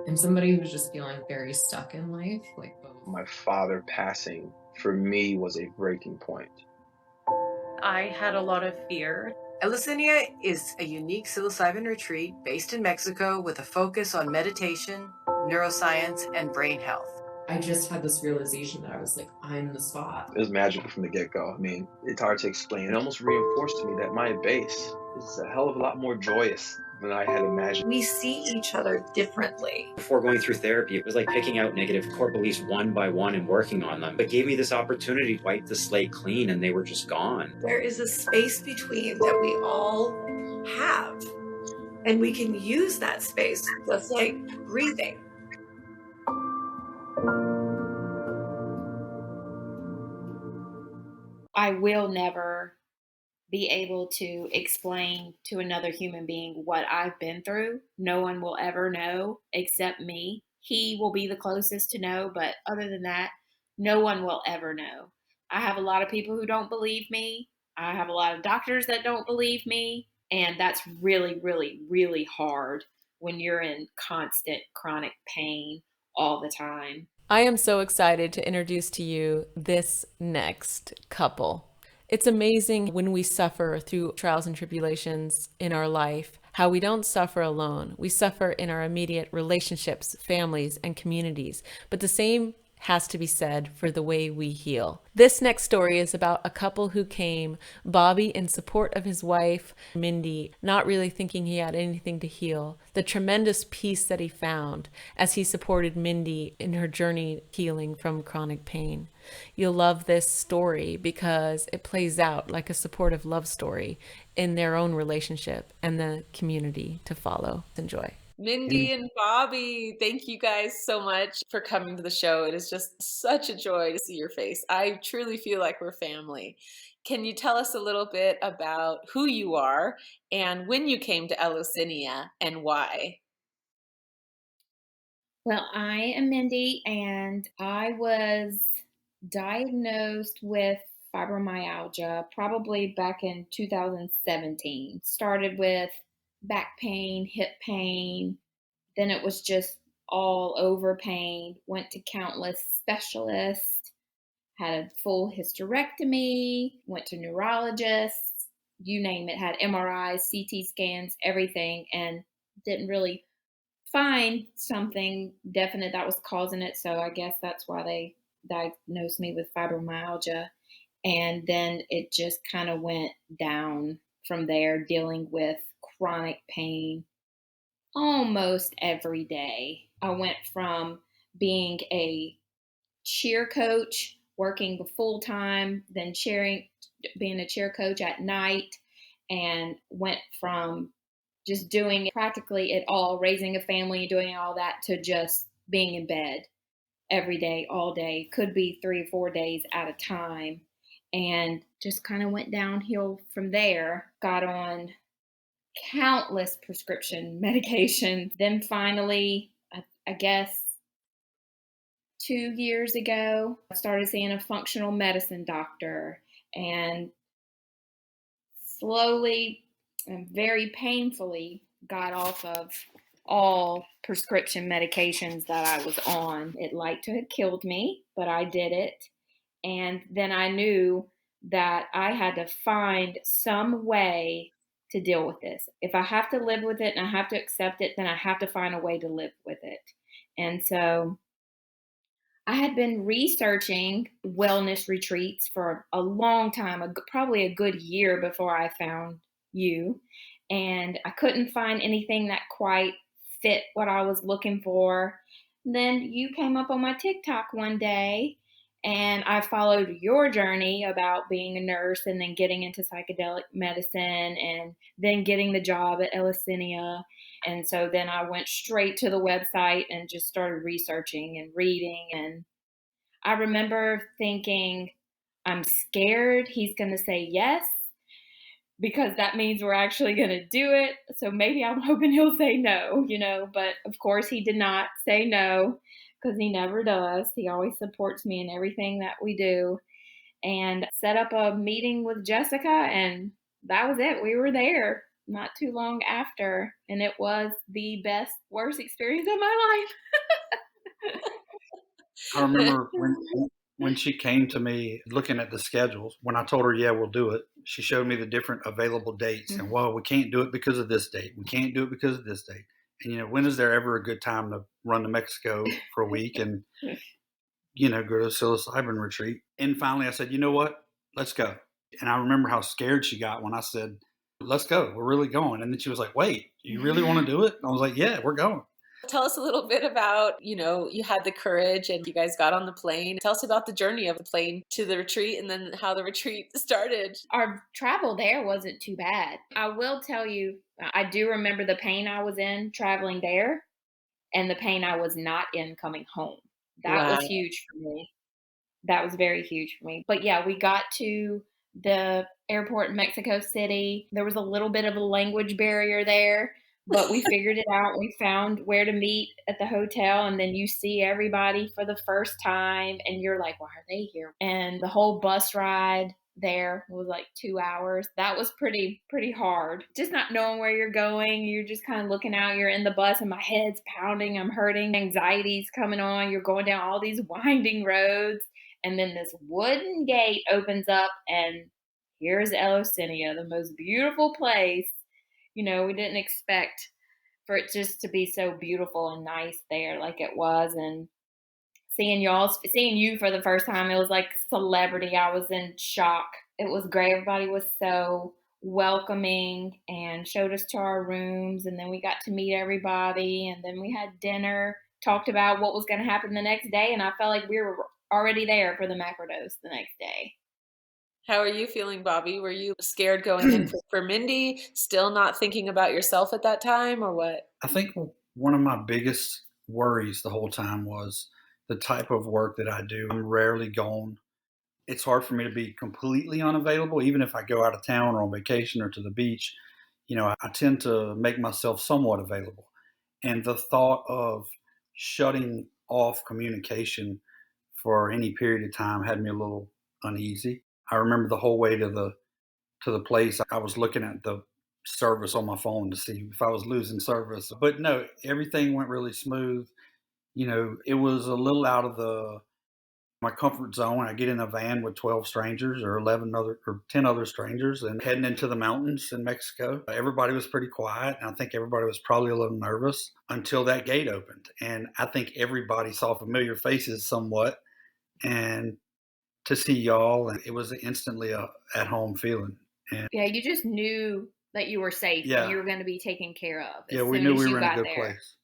I'm somebody who's just feeling very stuck in life, like both. My father passing for me was a breaking point. I had a lot of fear. Eleusinia is a unique psilocybin retreat based in Mexico with a focus on meditation, neuroscience, and brain health. I just had this realization that I was like, I'm the spot. It was magical from the get-go. I mean, it's hard to explain. It almost reinforced to me that my base is a hell of a lot more joyous than I had imagined. We see each other differently. Before going through therapy, it was like picking out negative core beliefs one by one and working on them. It gave me this opportunity to wipe the slate clean, and they were just gone. There is a space between that we all have, and we can use that space just like breathing. I will never be able to explain to another human being what I've been through. No one will ever know except me. He will be the closest to know, but other than that, no one will ever know. I have a lot of people who don't believe me. I have a lot of doctors that don't believe me. And that's really, really, really hard when you're in constant chronic pain all the time. I am so excited to introduce to you this next couple. It's amazing when we suffer through trials and tribulations in our life, how we don't suffer alone. We suffer in our immediate relationships, families, and communities. But the same has to be said for the way we heal. This next story is about a couple who came, Bobby in support of his wife, Mindy, not really thinking he had anything to heal, the tremendous peace that he found as he supported Mindy in her journey healing from chronic pain. You'll love this story because it plays out like a supportive love story in their own relationship and the community to follow. Enjoy. Mindy and Bobby, thank you guys so much for coming to the show. It is just such a joy to see your face. I truly feel like we're family. Can you tell us a little bit about who you are and when you came to Eleusinia and why? Well, I am Mindy, and I was diagnosed with fibromyalgia probably back in 2017. Started with back pain, hip pain, then it was just all over pain. Went to countless specialists, had a full hysterectomy, went to neurologists, you name it, had MRIs, CT scans, everything, and didn't really find something definite that was causing it. So I guess that's why they diagnosed me with fibromyalgia. And then it just kind of went down from there, dealing with chronic pain almost every day. I went from being a cheer coach, working full time, then being a cheer coach at night, and went from just doing practically it all, raising a family and doing all that, to just being in bed every day, all day, could be 3 or 4 days at a time. And just kind of went downhill from there. Got on countless prescription medication. Then finally, I guess 2 years ago, I started seeing a functional medicine doctor, and slowly and very painfully got off of all prescription medications that I was on. It like to have killed me, but I did it. And then I knew that I had to find some way to deal with this. If I have to live with it and I have to accept it, then I have to find a way to live with it. And so I had been researching wellness retreats for a long time, probably a good year before I found you. And I couldn't find anything that quite fit what I was looking for. Then you came up on my TikTok one day, and I followed your journey about being a nurse and then getting into psychedelic medicine and then getting the job at Eleusinia. And so then I went straight to the website and just started researching and reading. And I remember thinking, I'm scared he's going to say yes, because that means we're actually going to do it. So maybe I'm hoping he'll say no, but of course he did not say no, because he never does. He always supports me in everything that we do, and set up a meeting with Jessica, and that was it. We were there. not too long after, and it was the best, worst experience of my life. I remember when she came to me looking at the schedules, when I told her, yeah, we'll do it, she showed me the different available dates. And, well, we can't do it because of this date. We can't do it because of this date. And, when is there ever a good time to run to Mexico for a week and, go to a psilocybin retreat? And finally I said, you know what? Let's go. And I remember how scared she got when I said, let's go. We're really going. And then she was like, wait, you really want to do it? And I was like, yeah, we're going. Tell us a little bit about, you had the courage and you guys got on the plane. Tell us about the journey of the plane to the retreat and then how the retreat started. Our travel there wasn't too bad. I will tell you, I do remember the pain I was in traveling there and the pain I was not in coming home. That Wow. was huge for me. That was very huge for me. But yeah, we got to the airport in Mexico City. There was a little bit of a language barrier there, but we figured it out. We found where to meet at the hotel, and then you see everybody for the first time, and you're like, why are they here? And the whole bus ride there was like 2 hours. That was pretty hard. Just not knowing where you're going. You're just kind of looking out. You're in the bus, and my head's pounding. I'm hurting. Anxiety's coming on. You're going down all these winding roads. And then this wooden gate opens up, and here's Eleusinia, the most beautiful place. We didn't expect for it just to be so beautiful and nice there like it was. And seeing you for the first time, it was like celebrity. I was in shock. It was great. Everybody was so welcoming and showed us to our rooms. And then we got to meet everybody. And then we had dinner, talked about what was going to happen the next day. And I felt like we were already there for the macrodose the next day. How are you feeling, Bobby? Were you scared going in for Mindy? Still not thinking about yourself at that time, or what? I think one of my biggest worries the whole time was the type of work that I do. I'm rarely gone. It's hard for me to be completely unavailable, even if I go out of town or on vacation or to the beach. I tend to make myself somewhat available. And the thought of shutting off communication for any period of time had me a little uneasy. I remember the whole way to the place, I was looking at the service on my phone to see if I was losing service. But no, everything went really smooth. It was a little out of my comfort zone. I get in a van with 12 strangers or 10 other strangers and heading into the mountains in Mexico. Everybody was pretty quiet. And I think everybody was probably a little nervous until that gate opened. And I think everybody saw familiar faces somewhat. And to see y'all, and it was instantly a at-home feeling. And yeah, you just knew that you were safe Yeah. and you were going to be taken care of. Yeah, we knew we were in a good place.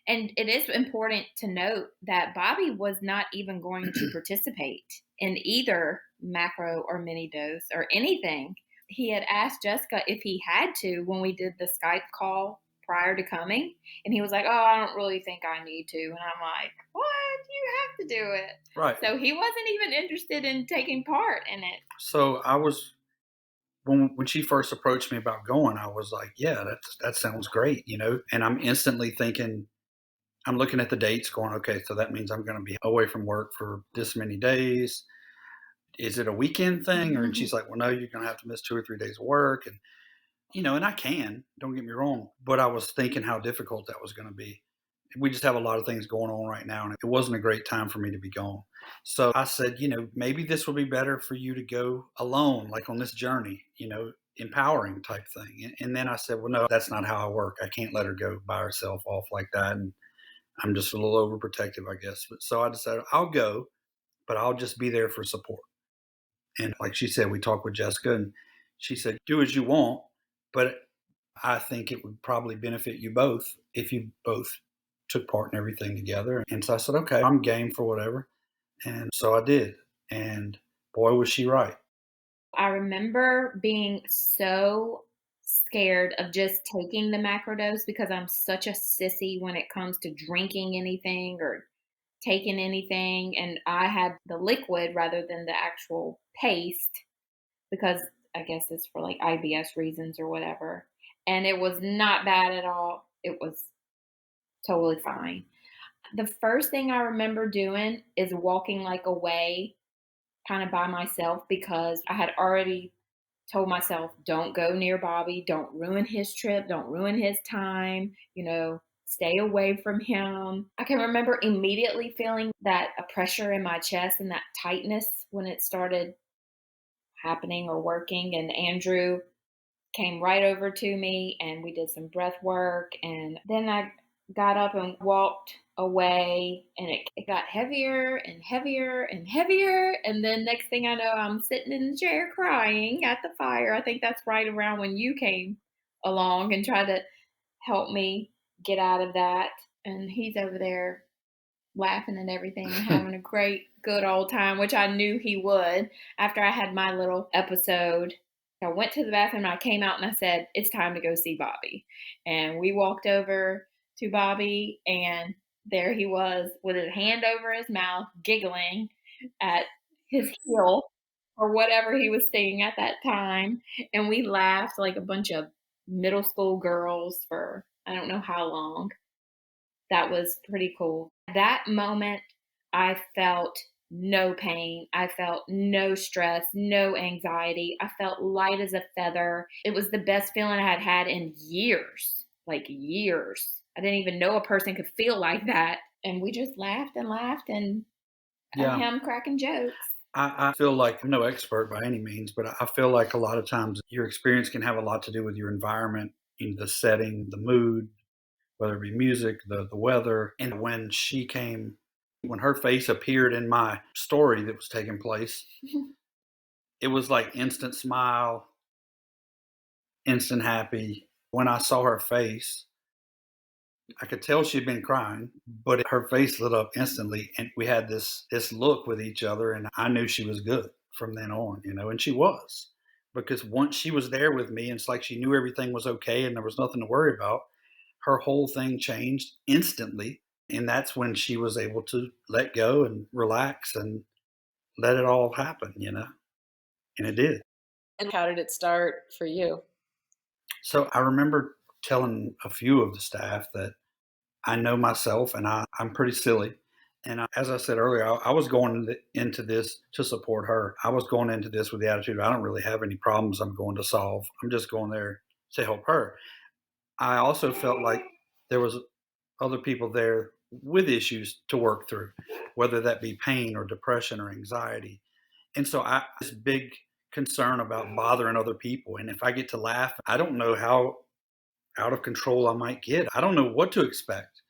And it is important to note that Bobby was not even going to participate in either macro or mini dose or anything. He had asked Jessica if he had to when we did the Skype call prior to coming. And he was like, oh, I don't really think I need to. And I'm like, what? You have to do it. Right. So he wasn't even interested in taking part in it. So I was, when she first approached me about going, I was like, yeah, that sounds great, and I'm instantly thinking, I'm looking at the dates going, okay, so that means I'm going to be away from work for this many days. Is it a weekend thing? And she's like, well, no, you're going to have to miss 2 or 3 days of work. And, and I can, don't get me wrong, but I was thinking how difficult that was going to be. We just have a lot of things going on right now, and it wasn't a great time for me to be gone. So I said, maybe this would be better for you to go alone, like on this journey, empowering type thing. And then I said, well, no, that's not how I work. I can't let her go by herself off like that. And I'm just a little overprotective, I guess. But so I decided I'll go, but I'll just be there for support. And like she said, we talked with Jessica, and she said, do as you want, but I think it would probably benefit you both if you both took part in everything together. And so I said, okay, I'm game for whatever. And so I did. And boy, was she right. I remember being so scared of just taking the macrodose because I'm such a sissy when it comes to drinking anything or taking anything. And I had the liquid rather than the actual paste because I guess it's for like IBS reasons or whatever. And it was not bad at all. It was totally fine. The first thing I remember doing is walking like away kind of by myself because I had already told myself, don't go near Bobby, don't ruin his trip, don't ruin his time, stay away from him. I can remember immediately feeling that pressure in my chest and that tightness when it started happening or working. And Andrew came right over to me and we did some breath work. And then I got up and walked away, and it got heavier and heavier and heavier. And then next thing I know, I'm sitting in the chair crying at the fire. I think that's right around when you came along and tried to help me get out of that. And he's over there laughing and everything and having a great, good old time, which I knew he would after I had my little episode. I went to the bathroom and I came out and I said, it's time to go see Bobby. And we walked over to Bobby, and there he was with his hand over his mouth, giggling at his heel or whatever he was singing at that time. And we laughed like a bunch of middle school girls for I don't know how long. That was pretty cool. That moment, I felt no pain. I felt no stress, no anxiety. I felt light as a feather. It was the best feeling I had had in years, like years. I didn't even know a person could feel like that. And we just laughed and Yeah. him cracking jokes. I feel like I'm no expert by any means, but I feel like a lot of times your experience can have a lot to do with your environment, the setting, the mood, whether it be music, the weather. And when her face appeared in my story that was taking place, it was like instant smile, instant happy. When I saw her face, I could tell she'd been crying, but her face lit up instantly, and we had this look with each other, and I knew she was good from then on, and she was. Because once she was there with me, and it's like she knew everything was okay and there was nothing to worry about, her whole thing changed instantly. And that's when she was able to let go and relax and let it all happen. And it did. And how did it start for you? So I remember telling a few of the staff that I know myself and I'm pretty silly. And as I said earlier, I was going into this to support her. I was going into this with the attitude, I don't really have any problems I'm going to solve. I'm just going there to help her. I also felt like there was other people there with issues to work through, whether that be pain or depression or anxiety. And so I this big concern about bothering other people. And if I get to laugh, I don't know how out of control I might get. I don't know what to expect,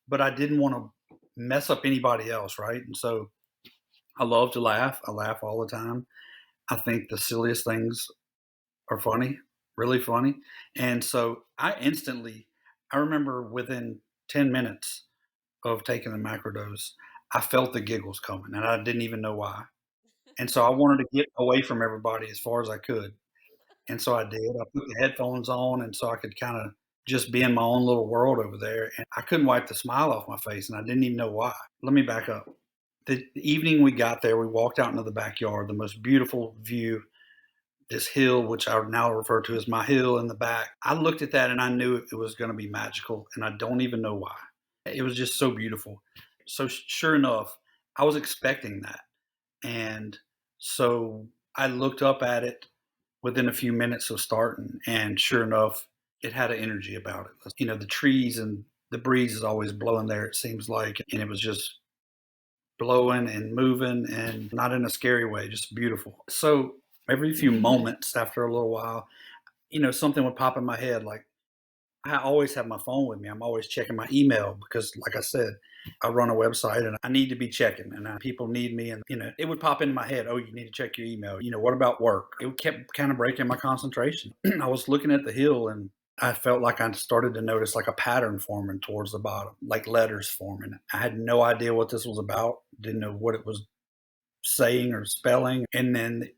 but I didn't want to mess up anybody else, right? And so I love to laugh. I laugh all the time. I think the silliest things are funny, really funny. And so I remember within 10 minutes of taking the macrodose, I felt the giggles coming and I didn't even know why. And so I wanted to get away from everybody as far as I could. And so I did. I put the headphones on and so I could kind of just be in my own little world over there. And I couldn't wipe the smile off my face and I didn't even know why. Let me back up. The evening we got there, we walked out into the backyard, the most beautiful view, this hill, which I now refer to as my hill in the back. I looked at that and I knew it was going to be magical. And I don't even know why. It was just so beautiful. So sure enough, I was expecting that. And so I looked up at it within a few minutes of starting, and sure enough, it had an energy about it. The trees and the breeze is always blowing there, it seems like, and it was just blowing and moving and not in a scary way, just beautiful. So every few moments after a little while, something would pop in my head like, I always have my phone with me. I'm always checking my email because, like I said, I run a website and I need to be checking, and people need me. And it would pop into my head. Oh, you need to check your email. What about work? It kept kind of breaking my concentration. I was looking at the hill, and I felt like I started to notice like a pattern forming towards the bottom, like letters forming. I had no idea what this was about. Didn't know what it was saying or spelling, and then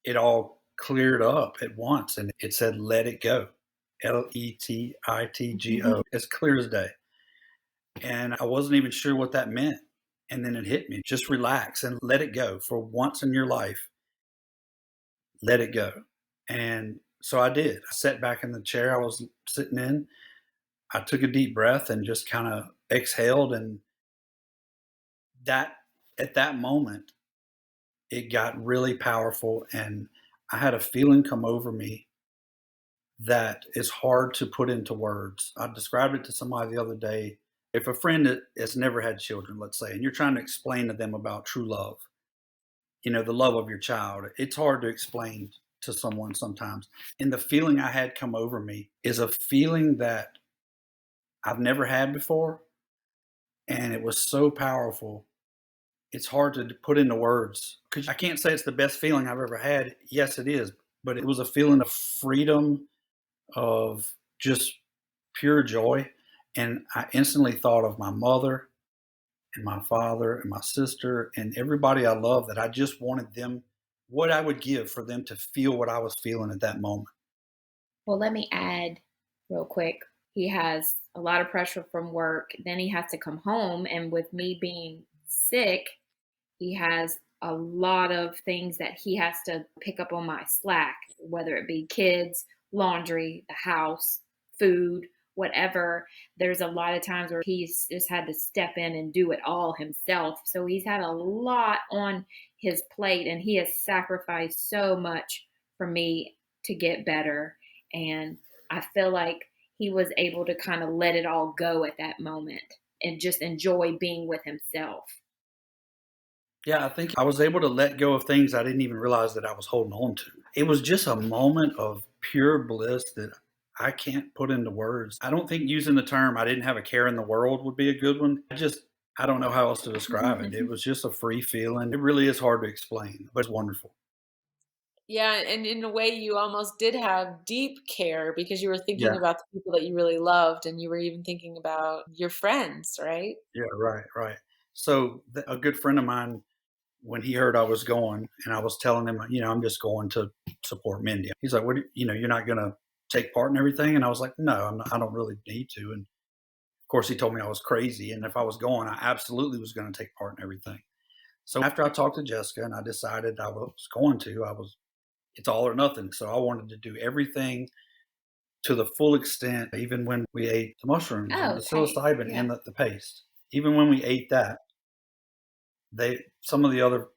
it all cleared up at once, and it said, "Let it go." LETITGO, as clear as day. And I wasn't even sure what that meant. And then it hit me. Just relax and let it go for once in your life. Let it go. And so I did. I sat back in the chair I was sitting in. I took a deep breath and just kind of exhaled. And at that moment, it got really powerful. And I had a feeling come over me that is hard to put into words. I described it to somebody the other day. If a friend has never had children, let's say, and you're trying to explain to them about true love, the love of your child, it's hard to explain to someone sometimes. And the feeling I had come over me is a feeling that I've never had before. And it was so powerful. It's hard to put into words because I can't say it's the best feeling I've ever had. Yes, it is. But it was a feeling of freedom, of just pure joy. And I instantly thought of my mother and my father and my sister and everybody I love, that I just wanted them, what I would give for them to feel what I was feeling at that moment. Well, let me add real quick. He has a lot of pressure from work. Then he has to come home. And with me being sick, he has a lot of things that he has to pick up on my slack, whether it be kids, laundry, the house, food, whatever. There's a lot of times where he's just had to step in and do it all himself. So he's had a lot on his plate, and he has sacrificed so much for me to get better. And I feel like he was able to kind of let it all go at that moment and just enjoy being with himself. Yeah, I think I was able to let go of things I didn't even realize that I was holding on to. It was just a moment of pure bliss that I can't put into words. I don't think using the term "I didn't have a care in the world" would be a good one. I don't know how else to describe it. It was just a free feeling. It really is hard to explain, but it's wonderful. Yeah, and in a way, you almost did have deep care because you were thinking Yeah, about the people that you really loved, and you were even thinking about your friends, right? yeah, right, right. So a good friend of mine, when he heard I was going, and I was telling him, I'm just going to support Mindy. He's like, you're not going to take part in everything? And I was like, no, I'm not, I don't really need to. And of course, he told me I was crazy. And if I was going, I absolutely was going to take part in everything. So after I talked to Jessica and I decided I was going to, it's all or nothing. So I wanted to do everything to the full extent, even when we ate the mushrooms and Oh, the okay. psilocybin Yeah. and the paste. Even when we ate that, some of the other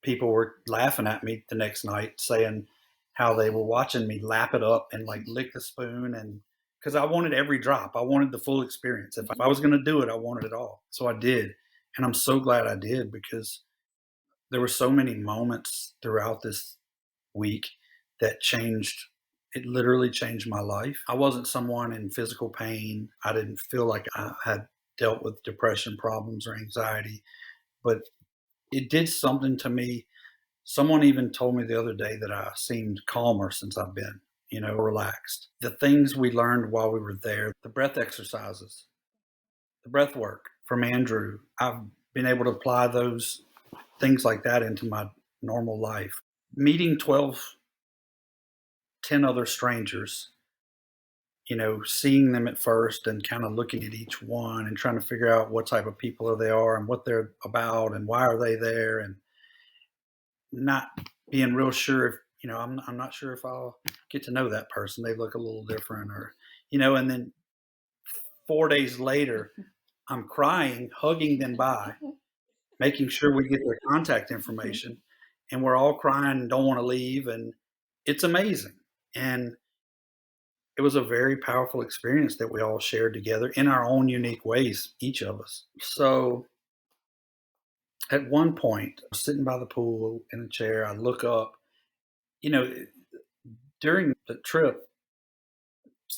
people were laughing at me the next night, saying how they were watching me lap it up and like lick the spoon, and because I wanted every drop, I wanted the full experience. If I was going to do it, I wanted it all. So I did, and I'm so glad I did, because there were so many moments throughout this week that changed. It literally changed my life. I wasn't someone in physical pain. I didn't feel like I had dealt with depression problems or anxiety, but it did something to me. Someone even told me the other day that I seemed calmer since I've been, relaxed. The things we learned while we were there, the breath exercises, the breath work from Andrew, I've been able to apply those things like that into my normal life. Meeting 10 other strangers, seeing them at first and kind of looking at each one and trying to figure out what type of people they are and what they're about and why are they there, and not being real sure if I'm not sure if I'll get to know that person. They look a little different, or and then 4 days later, I'm crying, hugging them by, making sure we get their contact information, and we're all crying and don't want to leave, and it's amazing. And it was a very powerful experience that we all shared together in our own unique ways, each of us. So at one point, I'm sitting by the pool in a chair, I look up, you know, during the trip,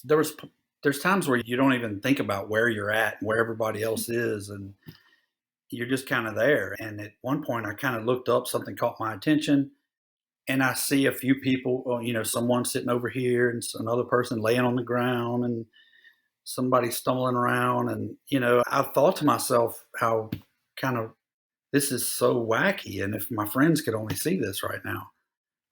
there was there's times where you don't even think about where you're at and where everybody else is, and you're just kind of there. And at one point, I kind of looked up, something caught my attention, and I see a few people. Someone sitting over here, and another person laying on the ground, and somebody stumbling around. And I thought to myself, how kind of this is so wacky, and if my friends could only see this right now.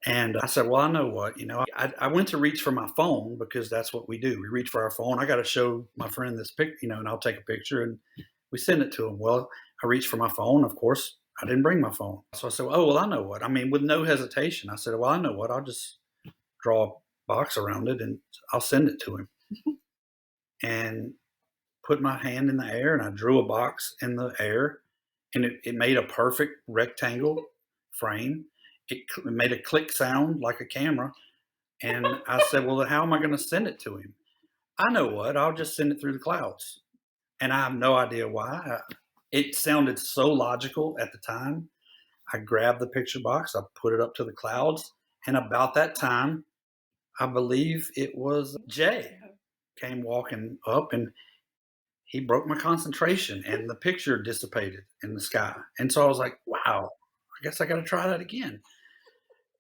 And I said, well, I know what, I went to reach for my phone, because that's what we do. We reach for our phone. I got to show my friend this pic, and I'll take a picture and we send it to him. Well, I reached for my phone. Of course, I didn't bring my phone. So I said, oh, well, I know what. I mean, with no hesitation, I said, well, I know what. I'll just draw a box around it and I'll send it to him. And put my hand in the air and I drew a box in the air, and it made a perfect rectangle frame. it made a click sound like a camera. And I said, well, how am I going to send it to him? I know what, I'll just send it through the clouds. And I have no idea why. It sounded so logical at the time. I grabbed the picture box, I put it up to the clouds. And about that time, I believe it was Jay came walking up, and he broke my concentration and the picture dissipated in the sky. And so I was like, wow, I guess I got to try that again.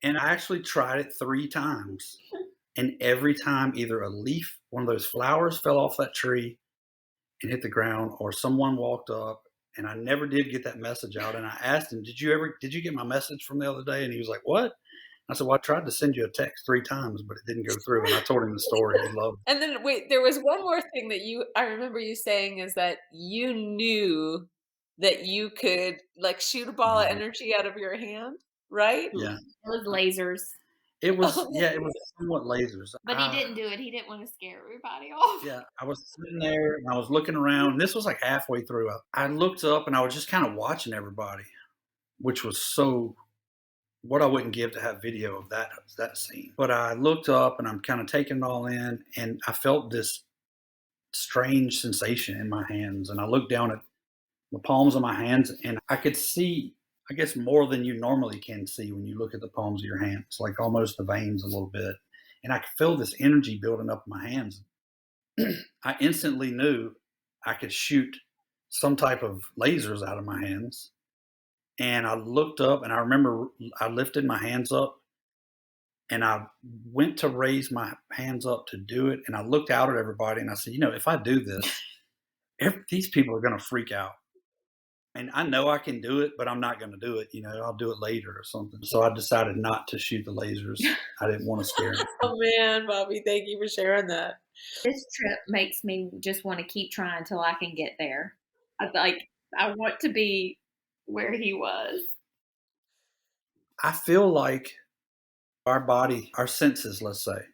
And I actually tried it 3 times. And every time either a leaf, one of those flowers fell off that tree and hit the ground, or someone walked up, and I never did get that message out. And I asked him, did you get my message from the other day? And he was like, what? I said, well, I tried to send you a text 3 times, but it didn't go through. And I told him the story. He loved it. And then wait, there was one more thing that I remember you saying, is that you knew that you could like shoot a ball of energy out of your hand, right? Yeah. It was lasers. It was somewhat lasers. But he didn't do it. He didn't want to scare everybody off. Yeah, I was sitting there and I was looking around. This was like halfway through. I looked up and I was just kind of watching everybody, which was so what I wouldn't give to have video of that scene. But I looked up and I'm kind of taking it all in, and I felt this strange sensation in my hands. And I looked down at the palms of my hands, and I could see, I guess, more than you normally can see when you look at the palms of your hands, like almost the veins a little bit. And I could feel this energy building up in my hands. I instantly knew I could shoot some type of lasers out of my hands. And I looked up, and I remember I lifted my hands up, and I went to raise my hands up to do it. And I looked out at everybody and I said, if I do this, these people are going to freak out. And I know I can do it, but I'm not going to do it. I'll do it later or something. So I decided not to shoot the lasers. I didn't want to scare them. Oh man, Bobby, thank you for sharing that. This trip makes me just want to keep trying until I can get there. I want to be where he was. I feel like our body, our senses, let's say,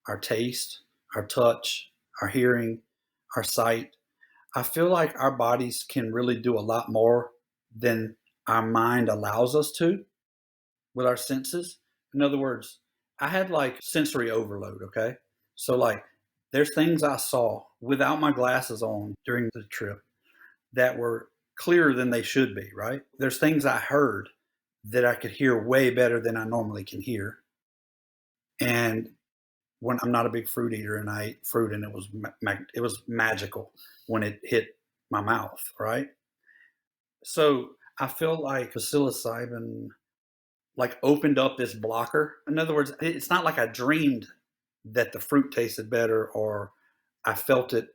our taste, our touch, our hearing, our sight, I feel like our bodies can really do a lot more than our mind allows us to with our senses. In other words, I had like sensory overload, okay? So like there's things I saw without my glasses on during the trip that were clearer than they should be, right? There's things I heard that I could hear way better than I normally can hear. And when I'm not a big fruit eater, and I ate fruit, and it was magical when it hit my mouth, right? So I feel like psilocybin like opened up this blocker. In other words, it's not like I dreamed that the fruit tasted better, or I felt it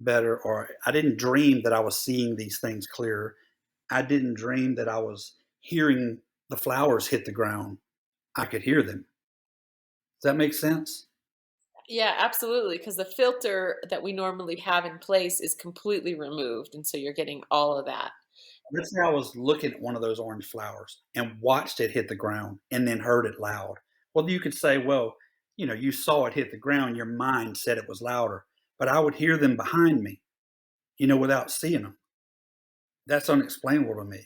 better, or I didn't dream that I was seeing these things clearer. I didn't dream that I was hearing the flowers hit the ground. I could hear them. Does that make sense? Yeah, absolutely. Because the filter that we normally have in place is completely removed. And so you're getting all of that. Let's say I was looking at one of those orange flowers and watched it hit the ground and then heard it loud. Well, you could say, well, you saw it hit the ground. Your mind said it was louder. But I would hear them behind me, without seeing them. That's unexplainable to me.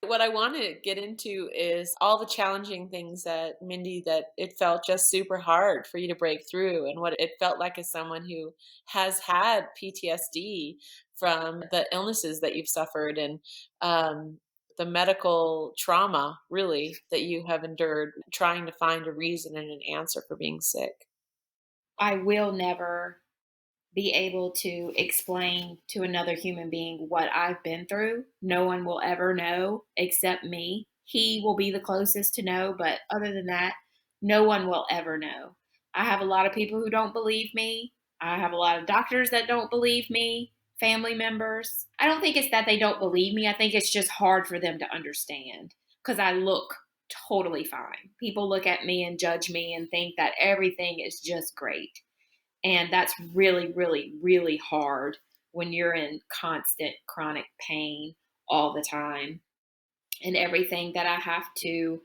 What I want to get into is all the challenging things that Mindy, that it felt just super hard for you to break through, and what it felt like as someone who has had PTSD from the illnesses that you've suffered, and the medical trauma really that you have endured, trying to find a reason and an answer for being sick. I will never be able to explain to another human being what I've been through. No one will ever know except me. He will be the closest to know, but other than that, no one will ever know. I have a lot of people who don't believe me. I have a lot of doctors that don't believe me, family members. I don't think it's that they don't believe me. I think it's just hard for them to understand because I look totally fine. People look at me and judge me and think that everything is just great. And that's really, really, really hard when you're in constant chronic pain all the time. And everything that I have to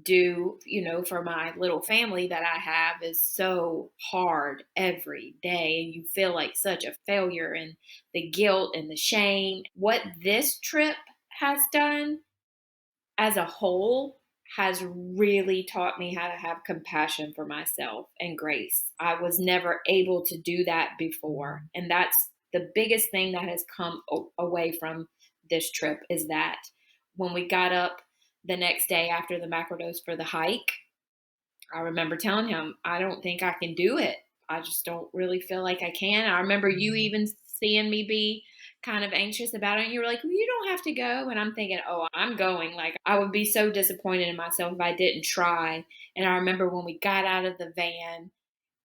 do, for my little family that I have is so hard every day. And you feel like such a failure, and the guilt and the shame. What this trip has done as a whole has really taught me how to have compassion for myself and grace. I was never able to do that before. And that's the biggest thing that has come away from this trip is that when we got up the next day after the macrodose for the hike, I remember telling him, I don't think I can do it. I just don't really feel like I can. I remember you even seeing me be kind of anxious about it. And you were like, well, you don't have to go. And I'm thinking, oh, I'm going. Like, I would be so disappointed in myself if I didn't try. And I remember when we got out of the van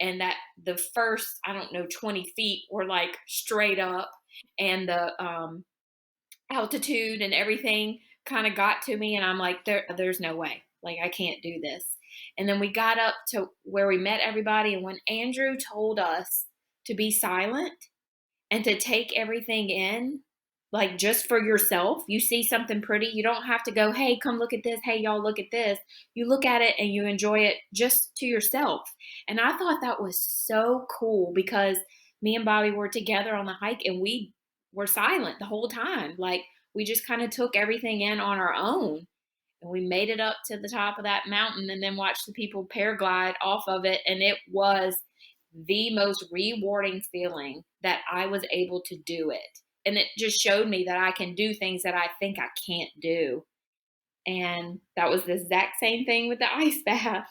and that the first, I don't know, 20 feet were like straight up and the altitude and everything kind of got to me. And I'm like, there's no way. Like, I can't do this. And then we got up to where we met everybody. And when Andrew told us to be silent and to take everything in, like just for yourself, you see something pretty, you don't have to go, hey, come look at this. Hey, y'all, look at this. You look at it and you enjoy it just to yourself. And I thought that was so cool because me and Bobby were together on the hike and we were silent the whole time. Like we just kind of took everything in on our own. And we made it up to the top of that mountain and then watched the people paraglide off of it. And it was the most rewarding feeling that I was able to do it. And it just showed me that I can do things that I think I can't do. And that was the exact same thing with the ice bath.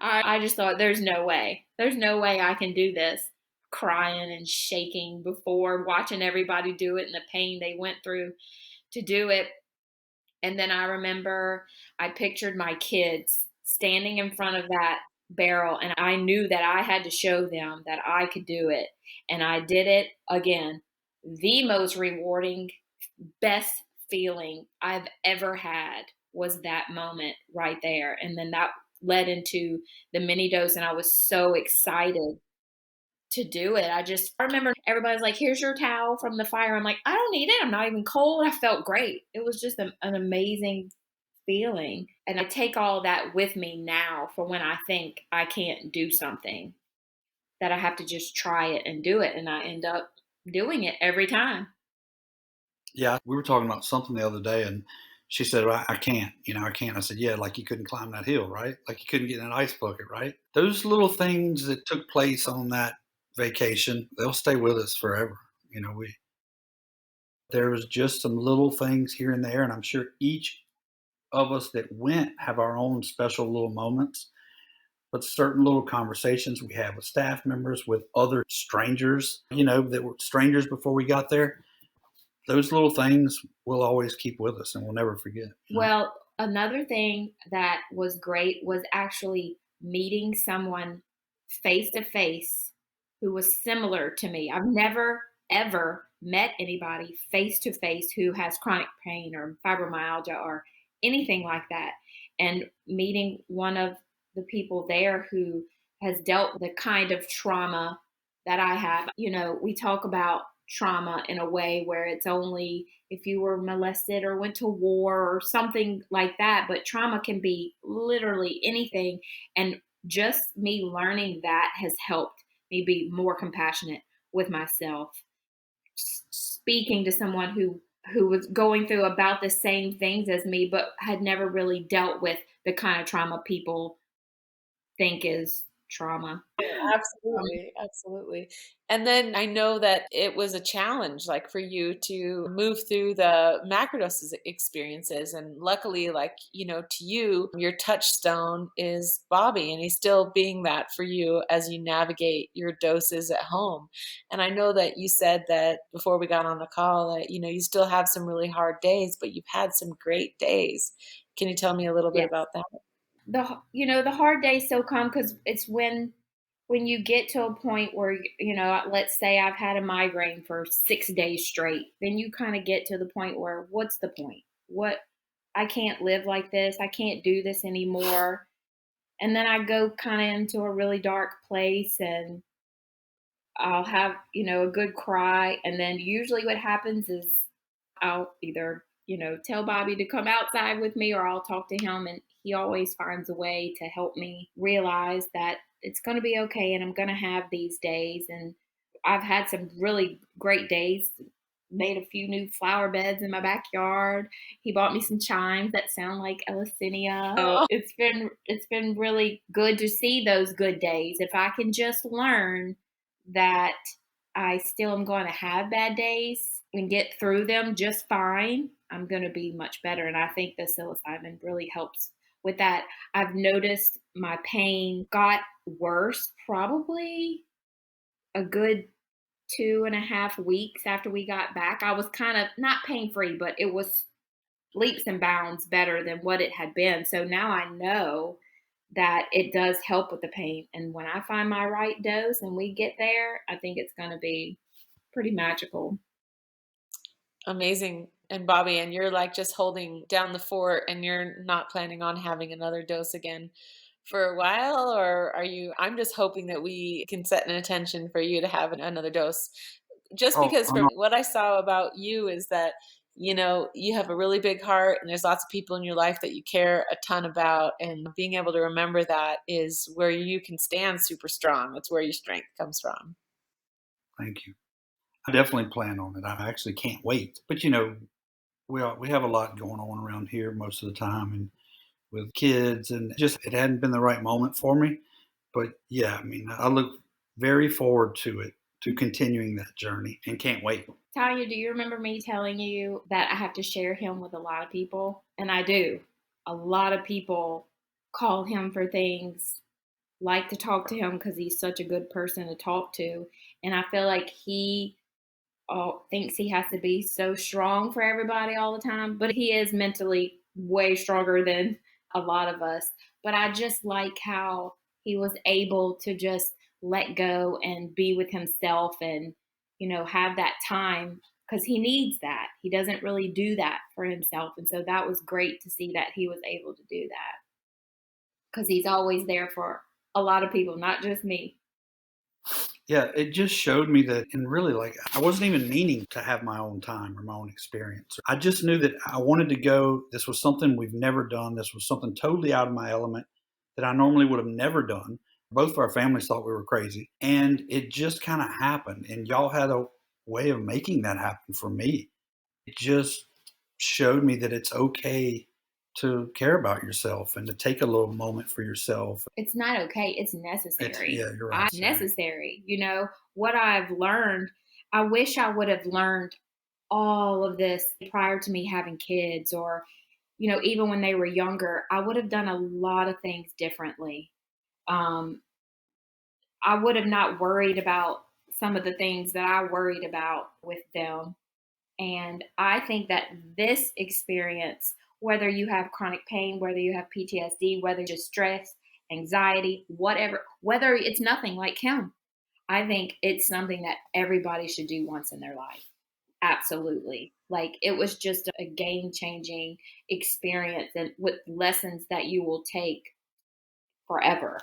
I just thought, there's no way. There's no way I can do this. Crying and shaking before watching everybody do it and the pain they went through to do it. And then I remember I pictured my kids standing in front of that barrel and I knew that I had to show them that I could do it. And I did it again. The most rewarding, best feeling I've ever had was that moment right there. And then that led into the mini dose and I was so excited to do it. I remember everybody's like, here's your towel from the fire. I'm like, I don't need it. I'm not even cold. I felt great. It was just an amazing feeling. And I take all that with me now for when I think I can't do something, that I have to just try it and do it. And I end up doing it every time. Yeah, we were talking about something the other day, and she said, well, I can't, I can't. I said, yeah, like you couldn't climb that hill, right? Like you couldn't get in an ice bucket, right? Those little things that took place on that vacation, they'll stay with us forever. There was just some little things here and there, and I'm sure each of us that went have our own special little moments. But certain little conversations we had with staff members, with other strangers, that were strangers before we got there, those little things we'll always keep with us and we'll never forget. Well, another thing that was great was actually meeting someone face to face who was similar to me. I've never, ever met anybody face to face who has chronic pain or fibromyalgia or anything like that. And meeting one of the people there who has dealt with the kind of trauma that I have. We talk about trauma in a way where it's only if you were molested or went to war or something like that, but trauma can be literally anything. And just me learning that has helped me be more compassionate with myself. Speaking to someone who was going through about the same things as me, but had never really dealt with the kind of trauma people think is trauma. Absolutely. And then I know that it was a challenge, like for you to move through the macrodose experiences. And luckily, to you, your touchstone is Bobby, and he's still being that for you as you navigate your doses at home. And I know that you said that before we got on the call that, you still have some really hard days, but you've had some great days. Can you tell me a little bit about that? The hard days still come because it's when you get to a point where, let's say I've had a migraine for 6 days straight, then you kind of get to the point where what's the point? I can't live like this. I can't do this anymore. And then I go kind of into a really dark place and I'll have, a good cry. And then usually what happens is I'll either, tell Bobby to come outside with me or I'll talk to him. And he always finds a way to help me realize that it's going to be okay and I'm going to have these days. And I've had some really great days made a few new flower beds in my backyard. He bought me some chimes that sound like Elicinia. Oh. It's been really good to see those good days. If I can just learn that I still am going to have bad days and get through them just fine, I'm going to be much better. And I think the psilocybin really helps with that. I've noticed my pain got worse probably a good 2.5 weeks after we got back. I was kind of not pain free, but it was leaps and bounds better than what it had been. So now I know that it does help with the pain. And when I find my right dose and we get there, I think it's going to be pretty magical. Amazing. And Bobby, and you're like just holding down the fort and you're not planning on having another dose again for a while, or are you? I'm just hoping that we can set an intention for you to have another dose. Just Oh, because I'm from what I saw about you is that, you have a really big heart and there's lots of people in your life that you care a ton about. And being able to remember that is where you can stand super strong. It's where your strength comes from. Thank you. I definitely plan on it. I actually can't wait. But we have a lot going on around here most of the time, and with kids, and just it hadn't been the right moment for me. But yeah, I mean, I look very forward to it, to continuing that journey, and can't wait. Tanya, do you remember me telling you that I have to share him with a lot of people? And I do. A lot of people call him for things, like to talk to him because he's such a good person to talk to. And I feel like he thinks he has to be so strong for everybody all the time, but he is mentally way stronger than a lot of us. But I just like how he was able to just let go and be with himself and, have that time because he needs that. He doesn't really do that for himself. And so that was great to see that he was able to do that because he's always there for a lot of people, not just me. Yeah, it just showed me that, and really, like, I wasn't even meaning to have my own time or my own experience. I just knew that I wanted to go. This was something we've never done. This was something totally out of my element that I normally would have never done. Both of our families thought we were crazy, and it just kind of happened. And y'all had a way of making that happen for me. It just showed me that it's okay to care about yourself and to take a little moment for yourself. It's not okay. It's necessary. Yeah, you're right. It's necessary. What I've learned, I wish I would have learned all of this prior to me having kids or, even when they were younger. I would have done a lot of things differently. I would have not worried about some of the things that I worried about with them. And I think that this experience, whether you have chronic pain, whether you have PTSD, whether just stress, anxiety, whatever, whether it's nothing like him, I think it's something that everybody should do once in their life. Absolutely. Like it was just a game changing experience and with lessons that you will take forever.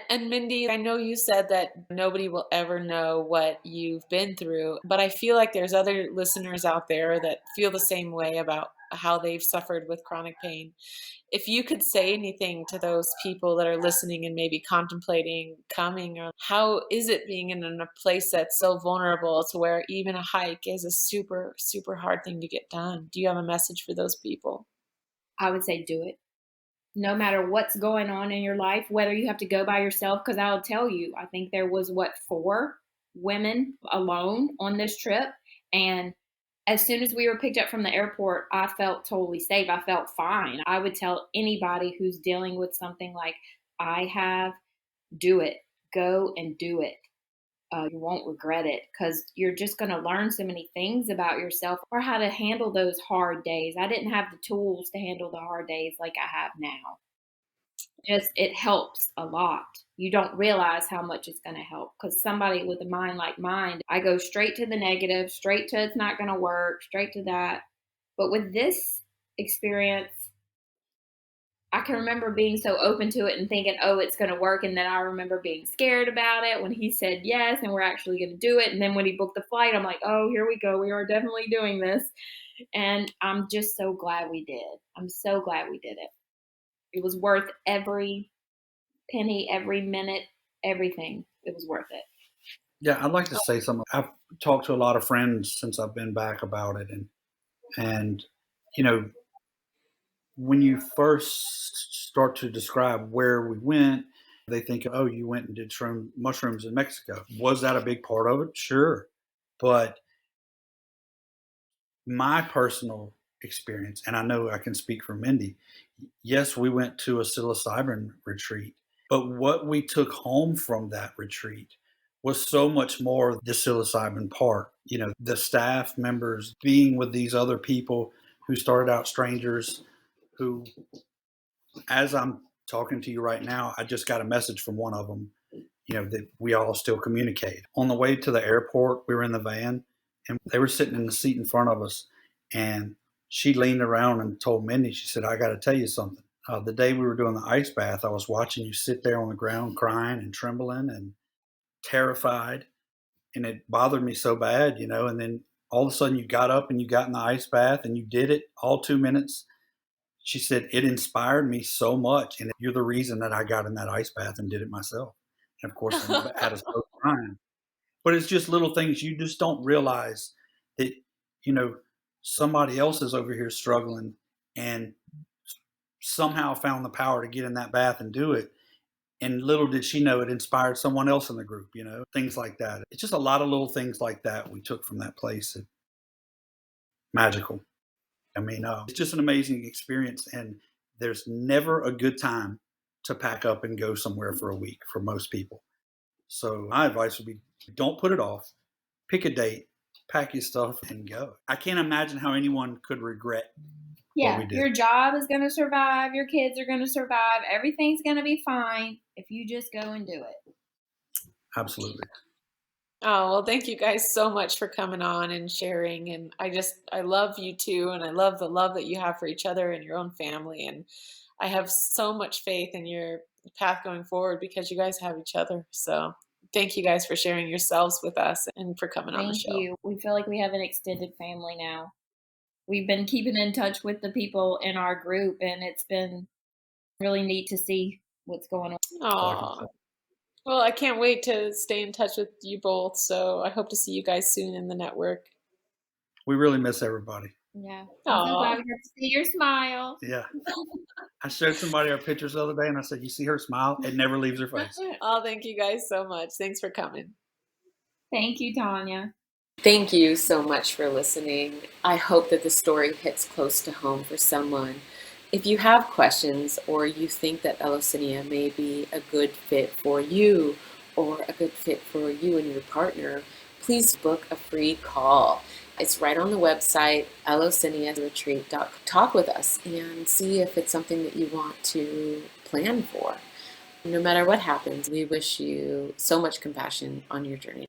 And Mindy, I know you said that nobody will ever know what you've been through, but I feel like there's other listeners out there that feel the same way about how they've suffered with chronic pain. If you could say anything to those people that are listening and maybe contemplating coming, or how is it being in a place that's so vulnerable to where even a hike is a super, super hard thing to get done? Do you have a message for those people? I would say do it. No matter what's going on in your life, whether you have to go by yourself, because I'll tell you, I think there was 4 women alone on this trip. And as soon as we were picked up from the airport, I felt totally safe. I felt fine. I would tell anybody who's dealing with something like I have, do it. Go and do it. You won't regret it because you're just going to learn so many things about yourself or how to handle those hard days. I didn't have the tools to handle the hard days like I have now. Just it helps a lot. You don't realize how much it's going to help because somebody with a mind like mine, I go straight to the negative, straight to it's not going to work, straight to that. But with this experience, I can remember being so open to it and thinking, oh, it's going to work. And then I remember being scared about it when he said yes and we're actually going to do it. And then when he booked the flight, I'm like, oh, here we go. We are definitely doing this. And I'm just so glad we did. I'm so glad we did it. It was worth every penny, every minute, everything. It was worth it. Yeah, I'd like to say something. I've talked to a lot of friends since I've been back about it, and you know, when you first start to describe where we went, they think, oh, you went and did mushrooms in Mexico. Was that a big part of it? Sure. But my personal experience, and I know I can speak for Mindy, yes, we went to a psilocybin retreat, but what we took home from that retreat was so much more the psilocybin part. You know, the staff members being with these other people who started out strangers, who, as I'm talking to you right now, I just got a message from one of them, you know, that we all still communicate. On the way to the airport, we were in the van and they were sitting in the seat in front of us. And she leaned around and told Mindy, she said, I got to tell you something. The day we were doing the ice bath, I was watching you sit there on the ground crying and trembling and terrified. And it bothered me so bad, you know. And then all of a sudden you got up and you got in the ice bath and you did it all 2 minutes. She said, it inspired me so much. And you're the reason that I got in that ice bath and did it myself. And of course, I had us both crying. But it's just little things you just don't realize that, you know, somebody else is over here struggling and somehow found the power to get in that bath and do it. And little did she know it inspired someone else in the group, you know, things like that. It's just a lot of little things like that we took from that place. Magical. I mean, it's just an amazing experience. And there's never a good time to pack up and go somewhere for a week for most people. So my advice would be don't put it off. Pick a date, pack your stuff, and go. I can't imagine how anyone could regret what we did. Your job is going to survive. Your kids are going to survive. Everything's going to be fine if you just go and do it. Absolutely. Oh, well, thank you guys so much for coming on and sharing. And I love you too. And I love the love that you have for each other and your own family. And I have so much faith in your path going forward because you guys have each other. So thank you guys for sharing yourselves with us and for coming on the show. Thank you. We feel like we have an extended family now. We've been keeping in touch with the people in our group, and it's been really neat to see what's going on. Aww. Well, I can't wait to stay in touch with you both. So I hope to see you guys soon in the network. We really miss everybody. Yeah. I'm so glad we got to see your smile. Yeah. I showed somebody our pictures the other day and I said, you see her smile? It never leaves her face. Oh, thank you guys so much. Thanks for coming. Thank you, Tanya. Thank you so much for listening. I hope that the story hits close to home for someone. If you have questions or you think that Allocynia may be a good fit for you or a good fit for you and your partner, please book a free call. It's right on the website, allocyniaretreat.com. Talk with us and see if it's something that you want to plan for. No matter what happens, we wish you so much compassion on your journey.